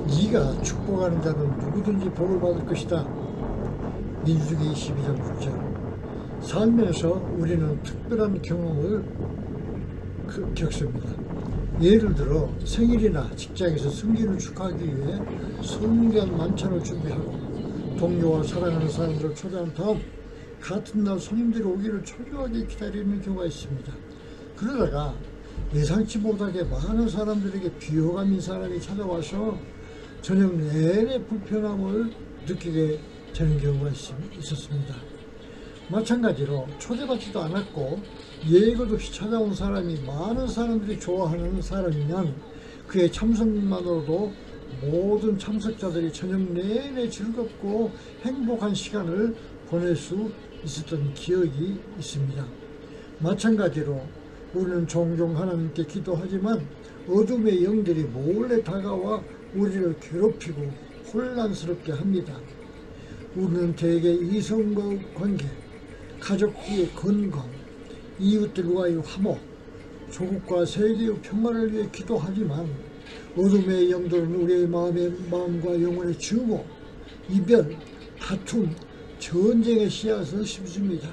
네가 축복하는 자는 누구든지 복을 받을 것이다. 민수기 12장 6절. 살면서 우리는 특별한 경험을 겪습니다. 예를 들어 생일이나 직장에서 승진을 축하하기 위해 성대한 만찬을 준비하고 동료와 사랑하는 사람들을 초대한 다음 같은 날 손님들이 오기를 초조하게 기다리는 경우가 있습니다. 그러다가 예상치 못하게 많은 사람들에게 비호감인 사람이 찾아와서 저녁 내내 불편함을 느끼게 되는 경우가 있었습니다. 마찬가지로 초대받지도 않았고 예고도 없이 찾아온 사람이 많은 사람들이 좋아하는 사람이면 그의 참석만으로도 모든 참석자들이 저녁 내내 즐겁고 행복한 시간을 보낼 수 있었던 기억이 있습니다. 마찬가지로 우리는 종종 하나님께 기도하지만 어둠의 영들이 몰래 다가와 우리를 괴롭히고 혼란스럽게 합니다. 우리는 대개 이성과 관계, 가족끼리의 건강, 이웃들과의 화목, 조국과 세계의 평화를 위해 기도하지만 어둠의 영들은 우리의 마음과 영혼의 증오, 이별, 다툼, 전쟁의 씨앗을 심습니다.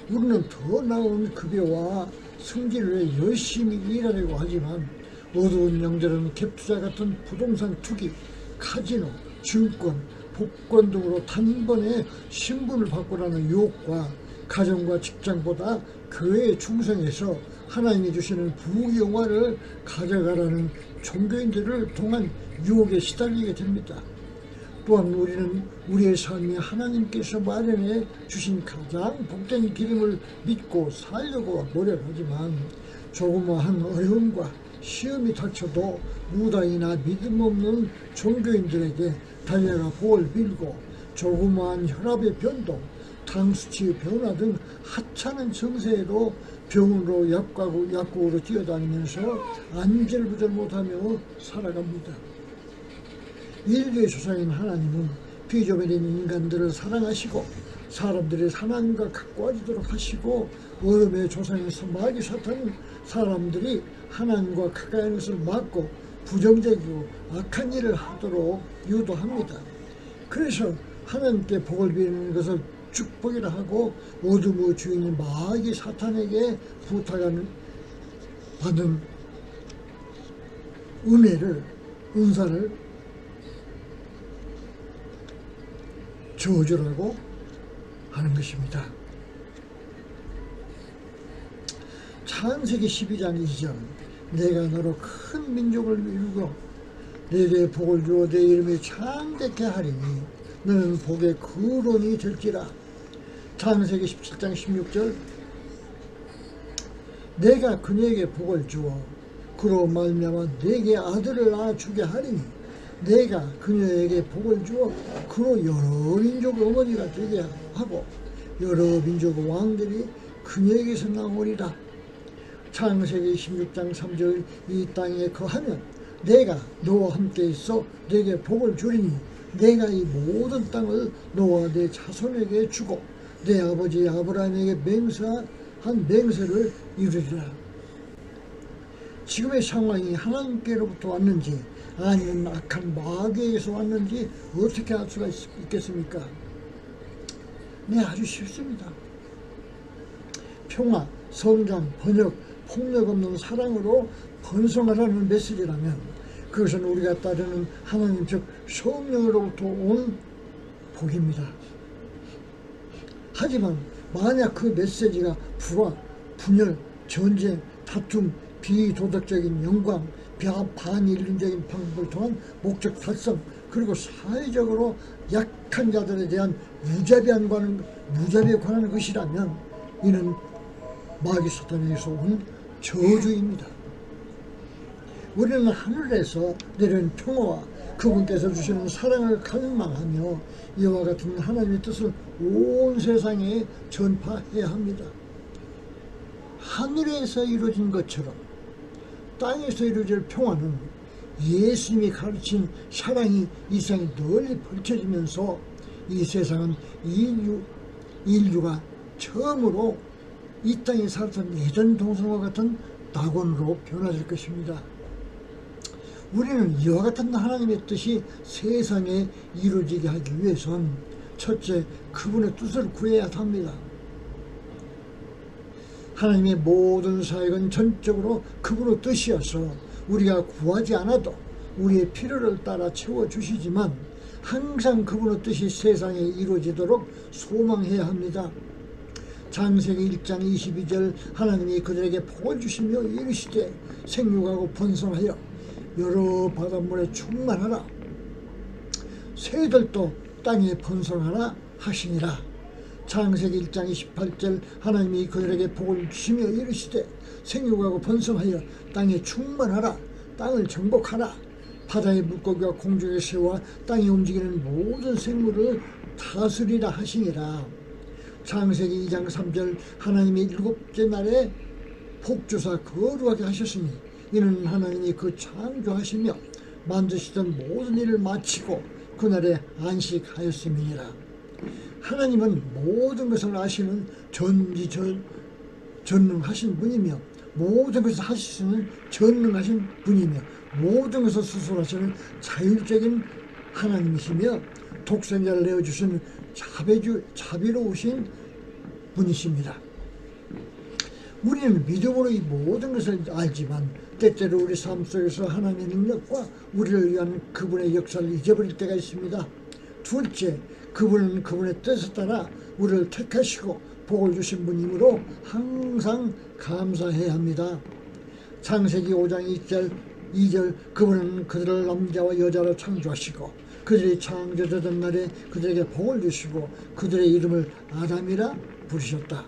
우리는 더 나은 급여와 승진을 위해 열심히 일하려고 하지만 어두운 영들은 갭투자 같은 부동산 투기, 카지노, 증권, 복권 등으로 단번에 신분을 바꾸라는 유혹과 가정과 직장보다 교회에 충성해서 하나님이 주시는 부귀영화를 가져가라는 종교인들을 통한 유혹에 시달리게 됩니다. 또한 우리는 우리의 삶이 하나님께서 마련해 주신 가장 복된 기름을 믿고 살려고 노력하지만 조그마한 어려움과 시험이 닥쳐도 무당이나 믿음 없는 종교인들에게 달려가 복을 빌고 조그마한 혈압의 변동, 당수치의 변화 등 하찮은 증세에도 병원으로 약국으로 뛰어다니면서 안절부절 못하며 살아갑니다. 인류의 조상인 하나님은 비조물인 인간들을 사랑하시고 사람들이 하나님과 가까워지도록 하시고 어둠의 조상에서 마귀 사탄은 사람들이 하나님과 가까이 하는 것을 막고 부정적이고 악한 일을 하도록 유도합니다. 그래서 하나님께 복을 비는 것을 축복이라 하고 어둠의 주인인 마귀 사탄에게 부탁하는 받은 은사를 저주라고 하는 것입니다. 창세기 12장 2절. 내가 너로 큰 민족을 이루고 내게 복을 주어 내 이름이 창대케 하리니 너는 복의 근원이 될지라. 창세기 17장 16절. 내가 그녀에게 복을 주어 그로 말미암아 내게 아들을 낳아주게 하리니 내가 그녀에게 복을 주어 그로 여러 민족의 어머니가 되게 하고 여러 민족의 왕들이 그녀에게서 나오리라. 창세기 16장 3절. 이 땅에 거하면 내가 너와 함께 있어 내게 복을 주리니 내가 이 모든 땅을 너와 내 자손에게 주고 내 아버지 아브라함에게 맹세한 맹세를 이루리라. 지금의 상황이 하나님께로부터 왔는지 아니면 악한 마귀에게서 왔는지 어떻게 알 수가 있겠습니까? 네, 아주 쉽습니다. 평화, 성장, 번역, 폭력 없는 사랑으로 번성하라는 메시지라면 그것은 우리가 따르는 하나님 즉 성령으로부터 온 복입니다. 하지만 만약 그 메시지가 불화, 분열, 전쟁, 다툼, 비도덕적인 영광, 반인륜적인 방법을 통한 목적 달성, 그리고 사회적으로 약한 자들에 대한 무자비에 관한 것이라면 이는 마귀 사탄에게서 온 저주입니다. 우리는 하늘에서 내려온 평화와 그분께서 주시는 사랑을 갈망하며 이와 같은 하나님의 뜻을 온 세상에 전파해야 합니다. 하늘에서 이루어진 것처럼 땅에서 이루어질 평화는 예수님이 가르친 사랑이 이 세상에 널리 펼쳐지면서 이 세상은 인류가 처음으로 이 땅에 살았던 예전 동성과 같은 낙원으로 변화될 것입니다. 우리는 이와 같은 하나님의 뜻이 세상에 이루어지게 하기 위해선 첫째, 그분의 뜻을 구해야 합니다. 하나님의 모든 사역은 전적으로 그분의 뜻이어서 우리가 구하지 않아도 우리의 필요를 따라 채워주시지만 항상 그분의 뜻이 세상에 이루어지도록 소망해야 합니다. 창세기 1장 22절 하나님이 그들에게 복을 주시며 이르시되 생육하고 번성하여 여러 바닷물에 충만하라 새들도 땅에 번성하라 하시니라. 창세기 1장 28절 하나님이 그들에게 복을 주시며 이르시되 생육하고 번성하여 땅에 충만하라 땅을 정복하라 바다의 물고기와 공중의 새와 땅에 움직이는 모든 생물을 다스리라 하시니라. 창세기 2장 3절 하나님이 7째 날에 복주사 거룩하게 하셨으니 이는 하나님이 그 창조하시며 만드시던 모든 일을 마치고 그날에 안식하였음이니라. 하나님은 모든 것을 아시는 전능하신 분이며 모든 것을 하실 수 있는 전능하신 분이며 모든 것을 수술하시는 자율적인 하나님이시며 독생자를 내어주신 자비로우신 분이십니다. 우리는 믿음으로 이 모든 것을 알지만 때때로 우리 삶 속에서 하나님의 능력과 우리를 위한 그분의 역사를 잊어버릴 때가 있습니다. 둘째, 그분은 그분의 뜻에 따라 우리를 택하시고 복을 주신 분이므로 항상 감사해야 합니다. 창세기 5장 2절 그분은 그들을 남자와 여자로 창조하시고 그들이 창조되던 날에 그들에게 복을 주시고 그들의 이름을 아담이라 부르셨다.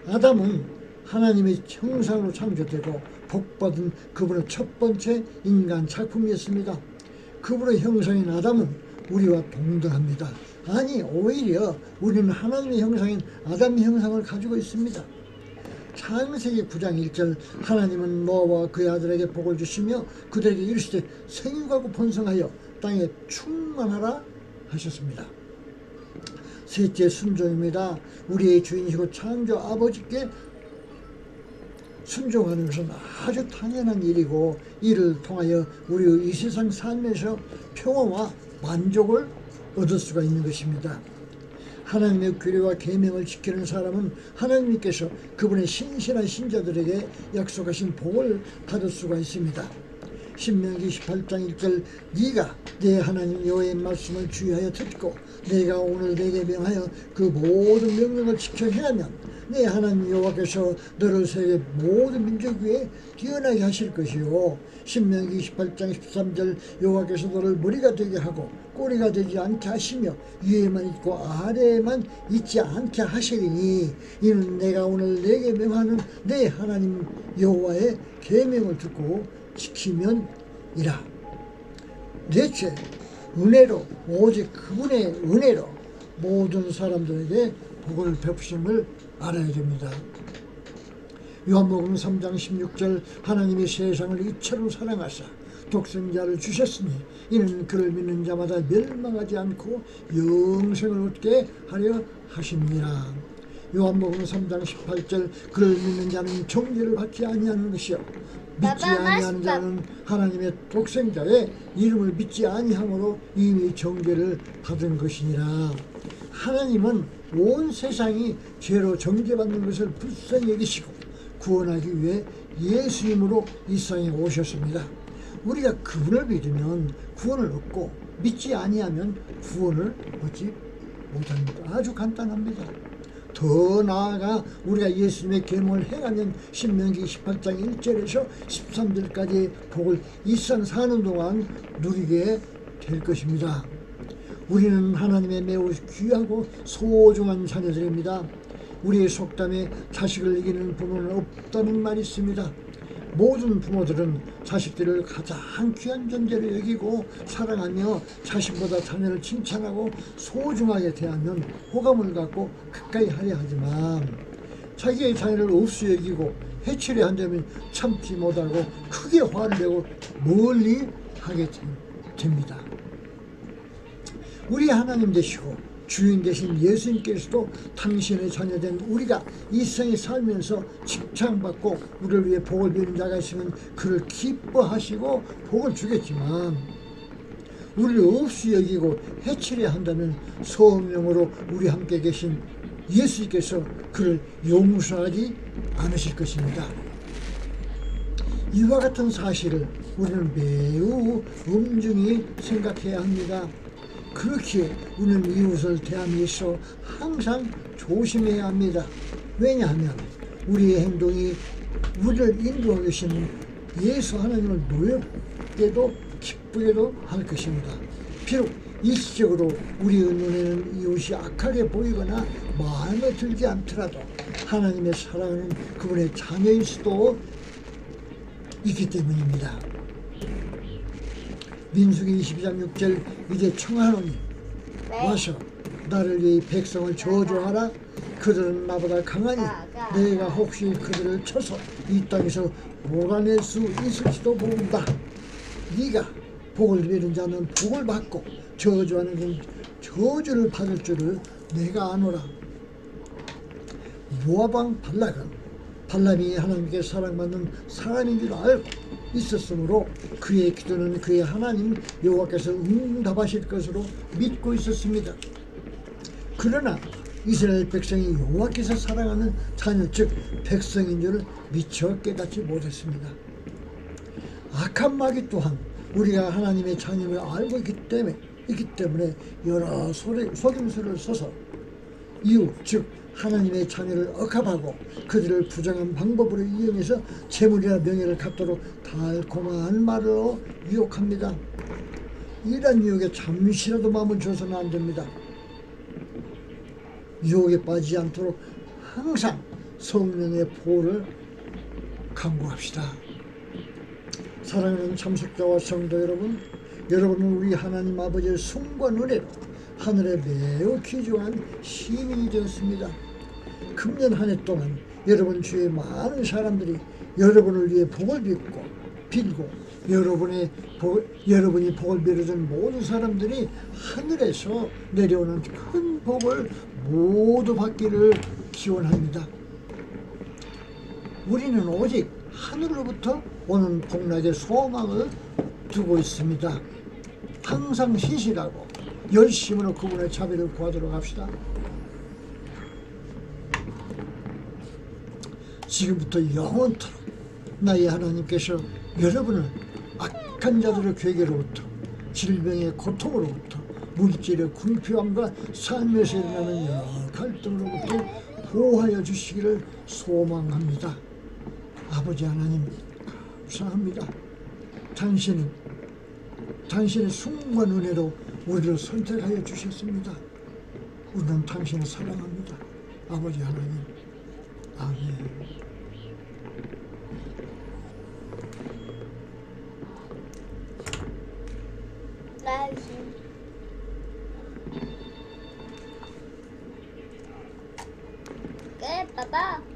아담은 하나님의 형상으로 창조되고 복받은 그분의 첫 번째 인간 작품이었습니다. 그분의 형상인 아담은 우리와 동등합니다. 아니 오히려 우리는 하나님의 형상인 아담의 형상을 가지고 있습니다. 창세기 9장 1절 하나님은 노아와 그의 아들에게 복을 주시며 그들에게 이르시되 생육하고 번성하여 땅에 충만하라 하셨습니다. 셋째, 순종입니다. 우리의 주인이시고 창조 아버지께 순종하는 것은 아주 당연한 일이고 이를 통하여 우리의 이 세상 삶에서 평화와 만족을 얻을 수가 있는 것입니다. 하나님의 규례와 계명을 지키는 사람은 하나님께서 그분의 신실한 신자들에게 약속하신 복을 받을 수가 있습니다. 신명기 18장 1절 네가 내 하나님 여호와의 말씀을 주의하여 듣고 내가 오늘 내게 명하여 그 모든 명령을 지켜 행하면 내 하나님 여호와께서 너를 세계 모든 민족 위에 뛰어나게 하실 것이요 신명기 28장 13절 여호와께서 너를 머리가 되게 하고 꼬리가 되지 않게 하시며 위에만 있고 아래에만 있지 않게 하시리니 이는 내가 오늘 내게 명하는 내 하나님 여호와의 계명을 듣고 지키면이라. 넷째, 은혜로 오직 그분의 은혜로 모든 사람들에게 복을 베푸심을 알아야 됩니다. 요한복음 3장 16절 하나님이 세상을 이처럼 사랑하사 독생자를 주셨으니 이는 그를 믿는 자마다 멸망하지 않고 영생을 얻게 하려 하심이라. 요한복음 3장 18절 그를 믿는 자는 정죄를 받지 아니하는 것이요 믿지 아니하는 자는 하나님의 독생자의 이름을 믿지 아니함으로 이미 정죄를 받은 것이니라. 하나님은 온 세상이 죄로 정죄받는 것을 불쌍히 여기시고 구원하기 위해 예수님으로 이 세상에 오셨습니다. 우리가 그분을 믿으면 구원을 얻고 믿지 아니하면 구원을 얻지 못합니다. 아주 간단합니다. 더 나아가 우리가 예수님의 계명을 행하면 신명기 18장 1절에서 13절까지의 복을 이 세상 사는 동안 누리게 될 것입니다. 우리는 하나님의 매우 귀하고 소중한 자녀들입니다. 우리의 속담에 자식을 이기는 부모는 없다는 말이 있습니다. 모든 부모들은 자식들을 가장 귀한 존재로 여기고 사랑하며 자신보다 자녀를 칭찬하고 소중하게 대하면 호감을 갖고 가까이 하려 하지만 자기의 자녀를 없이 여기고 해치려 한다면 참지 못하고 크게 화를 내고 멀리 하게 됩니다. 우리 하나님 되시고 주인 되신 예수님께서도 당신의 자녀된 우리가 이 세상에 살면서 칭찬받고 우리를 위해 복을 비는 자가 있으면 그를 기뻐하시고 복을 주겠지만 우리를 없이 여기고 해치려 한다면 성령으로 우리 함께 계신 예수님께서 그를 용서하지 않으실 것입니다. 이와 같은 사실을 우리는 매우 엄중히 생각해야 합니다. 그렇게 우리는 이웃을 대함에 있어 항상 조심해야 합니다. 왜냐하면 우리의 행동이 우리를 인도하고 계시는 예수 하나님을 노엽게도 기쁘게도 할 것입니다. 비록 일시적으로 우리의 눈에는 이웃이 악하게 보이거나 마음에 들지 않더라도 하나님의 사랑하는 그분의 자녀일 수도 있기 때문입니다. 민수기 22장 6절 이제 청하노니 와서 나를 위해 백성을 저주하라. 그들은 나보다 강하니 내가 혹시 그들을 쳐서 이 땅에서 몰아낼 수 있을지도 모른다. 네가 복을 비는 자는 복을 받고 저주하는 건 저주를 받을 줄을 내가 아노라. 모압 왕 발람이 하나님께 사랑받는 사람인 줄 알고 있었으므로 그의 기도는 그의 하나님 여호와께서 응답하실 것으로 믿고 있었습니다. 그러나 이스라엘 백성이 여호와께서 사랑하는 자녀 즉 백성인 줄을 미처 깨닫지 못했습니다. 악한 마귀 또한 우리가 하나님의 자녀를 알고 있기 때문에 여러 속임수를 써서 이웃 즉 하나님의 자녀를 억압하고 그들을 부정한 방법으로 이용해서 재물이나 명예를 갖도록 달콤한 말로 유혹합니다. 이런 유혹에 잠시라도 마음을 줘서는 안 됩니다. 유혹에 빠지지 않도록 항상 성령의 보호를 강구합시다. 사랑하는 참석자와 성도 여러분, 여러분은 우리 하나님 아버지의 숭고한 은혜로 하늘에 매우 귀중한 시민이 되었습니다. 금년 한 해 동안 여러분 주위에 많은 사람들이 여러분을 위해 복을 빌고 여러분이 복을 빌어준 모든 사람들이 하늘에서 내려오는 큰 복을 모두 받기를 기원합니다. 우리는 오직 하늘로부터 오는 복락의 소망을 두고 있습니다. 항상 신실하고 열심으로 그분의 자비를 구하도록 합시다. 지금부터 영원토록 나의 하나님께서 여러분을 악한 자들의 괴계로부터 질병의 고통으로부터 물질의 궁핍함과 삶에서 일어나는 여러 갈등으로부터 보호하여 주시기를 소망합니다. 아버지 하나님 감사합니다. 당신의 숭고한 은혜로 우리를 선택하여 주셨습니다. 우리는 당신을 사랑합니다. 아버지 하나님 아멘. Good, Papa.